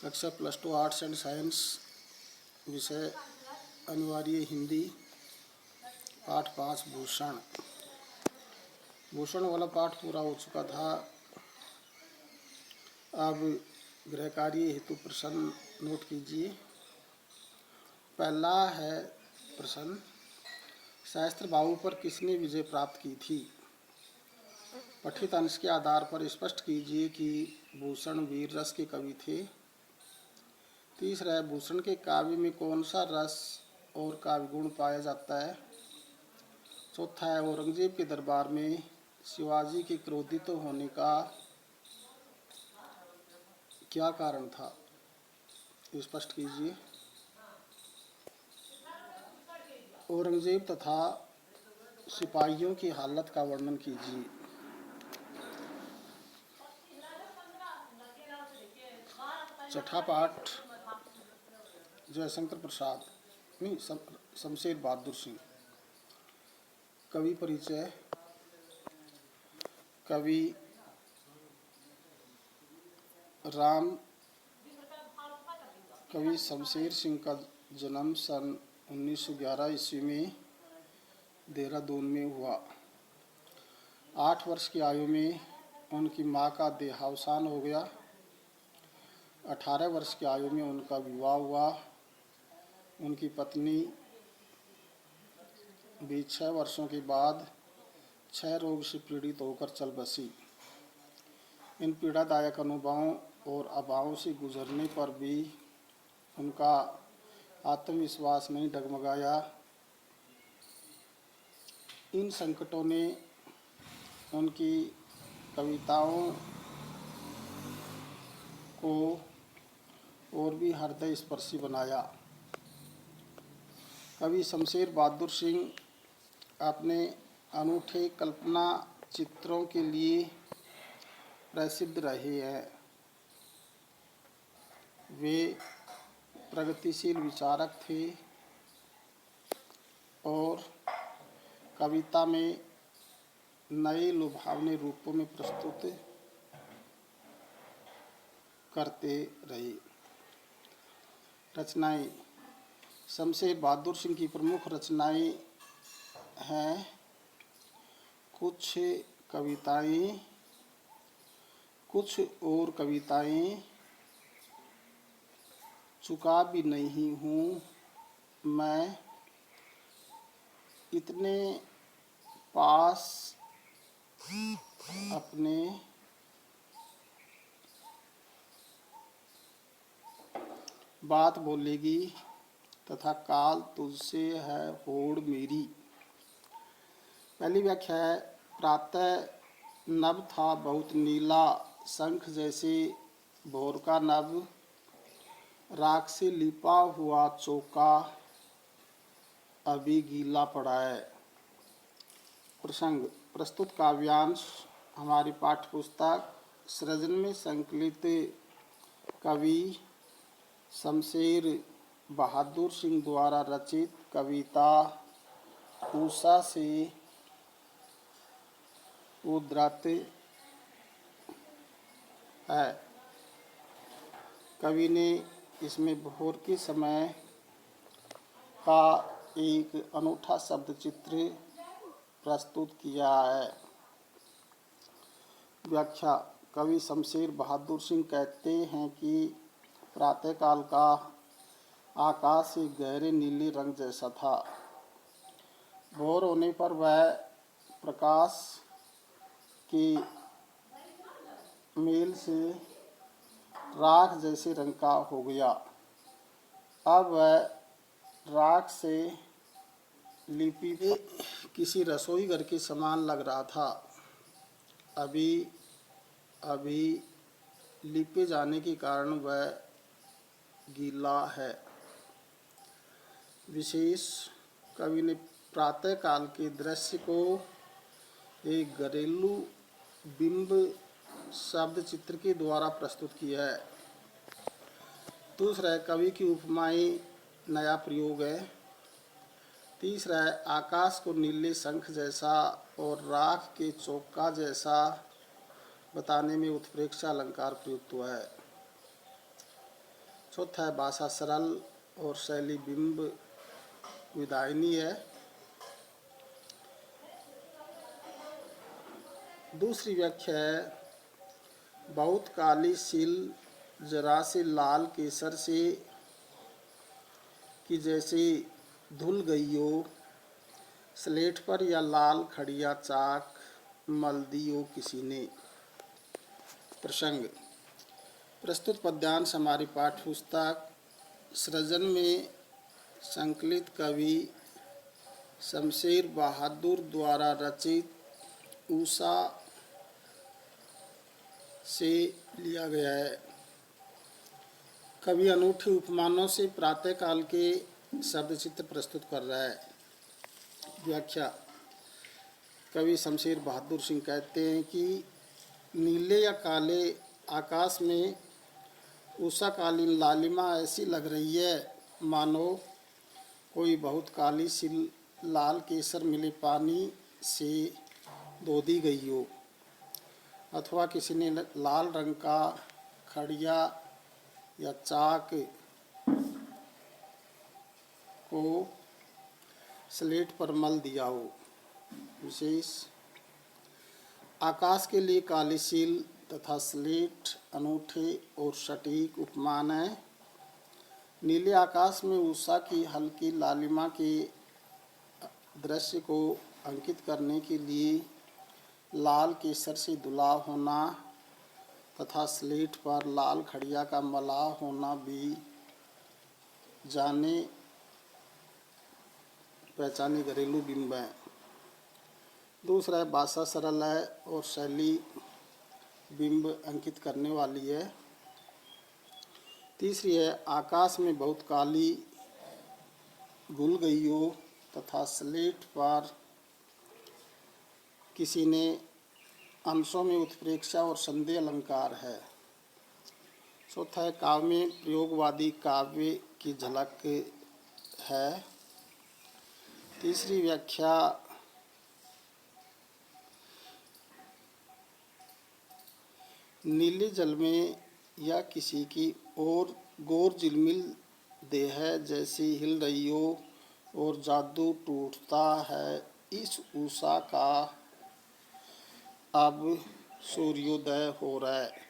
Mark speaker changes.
Speaker 1: कक्षा +2 arts and science, विषय अनिवार्य हिंदी, पाठ 5 भूषण। भूषण वाला पाठ पूरा हो चुका था। अब गृह कार्य हेतु प्रश्न नोट कीजिए। पहला है प्रश्न, सहस्त्रबाहु पर किसने विजय प्राप्त की थी? पठित अंश के आधार पर स्पष्ट कीजिए कि भूषण वीर रस के कवि थे। तीसरा है, भूषण के काव्य में कौन सा रस और काव्य गुण पाया जाता है? चौथा है, औरंगजेब के दरबार में शिवाजी के क्रोधित होने का क्या कारण था? स्पष्ट कीजिए। औरंगजेब तथा सिपाहियों की हालत का वर्णन कीजिए। छठा पाठ, जयशंकर प्रसाद नहीं शमशेर बहादुर सिंह। कवि परिचय। कवि शमशेर सिंह का जन्म सन 1911 ईस्वी में देहरादून में हुआ। 8 वर्ष की आयु में उनकी मां का देहावसान हो गया। 18 वर्ष की आयु में उनका विवाह हुआ। उनकी पत्नी भी 6 वर्षों के बाद क्षय रोग से पीड़ित होकर चल बसी। इन पीड़ादायक अनुभवों और अभावों से गुजरने पर भी उनका आत्मविश्वास नहीं डगमगाया। इन संकटों ने उनकी कविताओं को और भी हृदय स्पर्शी बनाया। कवि शमशेर बहादुर सिंह अपने अनूठे कल्पना चित्रों के लिए प्रसिद्ध रहे हैं। वे प्रगतिशील विचारक थे और कविता में नए लुभावने रूपों में प्रस्तुत करते रहे। रचनाएं। शमशेर बहादुर सिंह की प्रमुख रचनाएं हैं कुछ कविताएं, कुछ और कविताएं, चुका भी नहीं हूँ मैं, इतने पास अपने, बात बोलेगी तथा काल तुझसे है होड़ मेरी। पहली व्याख्या है, प्रातः नभ था बहुत नीला, शंख जैसे भोर का नभ, राख से लिपा हुआ चौका अभी गीला पड़ा है। प्रसंग। प्रस्तुत काव्यांश हमारी पाठ्यपुस्तक सृजन में संकलित कवि शमशेर बहादुर सिंह द्वारा रचित कविता उषा से उद्धृत है। कवि ने इसमें भोर के समय का एक अनूठा शब्द चित्र प्रस्तुत किया है। व्याख्या। कवि शमशेर बहादुर सिंह कहते हैं कि प्रातःकाल का आकाश एक गहरे नीले रंग जैसा था। भोर होने पर वह प्रकाश के मेल से राख जैसे रंग का हो गया। अब वह राख से लिपि किसी रसोई घर के समान लग रहा था। अभी अभी लिपे जाने के कारण वह गीला है। विशेष। कवि ने प्रातःकाल के दृश्य को एक घरेलू बिंब शब्द चित्र के द्वारा प्रस्तुत किया है। दूसरा है, कवि की उपमाएं नया प्रयोग है। तीसरा है, आकाश को नीले शंख जैसा और राख के चौका जैसा बताने में उत्प्रेक्षा अलंकार प्रयुक्त हुआ है। चौथा है भाषा सरल और शैली बिंब विदायनी है। दूसरी व्याख्या है बहुत काली सील जरा से लाल केसर से कि जैसे धुल गई हो, स्लेट पर या लाल खड़िया चाक मल दी हो किसी ने। प्रसंग प्रस्तुत पद्यांश हमारी पाठ्य पुस्तक सृजन में संकलित कवि शमशेर बहादुर द्वारा रचित उषा से लिया गया है। कवि अनूठे उपमानों से प्रातःकाल के शब्द चित्र प्रस्तुत कर रहा है। व्याख्या कवि शमशेर बहादुर सिंह कहते हैं कि नीले या काले आकाश में उषाकालीन लालिमा ऐसी लग रही है मानो कोई बहुत काली सी लाल केसर मिले पानी से धो दी गई हो, अथवा किसी ने लाल रंग का खड़िया या चाक को स्लेट पर मल दिया हो। विशेष आकाश के लिए काली सील तथा स्लेट अनूठे और सटीक उपमान है। नीले आकाश में उषा की हल्की लालिमा के दृश्य को अंकित करने के लिए लाल केसर से धुला होना तथा स्लेट पर लाल खड़िया का मला होना भी जाने पहचाने घरेलू बिंब है। दूसरा है भाषा सरल है और शैली बिंब अंकित करने वाली है। तीसरी है आकाश में बहुत काली घुल गई हो तथा स्लेट पर किसी ने अंशों में उत्प्रेक्षा और संदेह अलंकार है। चौथा है काव्य में प्रयोगवादी काव्य की झलक है। तीसरी व्याख्या नीले जल में या किसी की ओर गौर झिलमिल देह है जैसी हिल रही हो और जादू टूटता है इस उषा का अब सूर्योदय हो रहा है।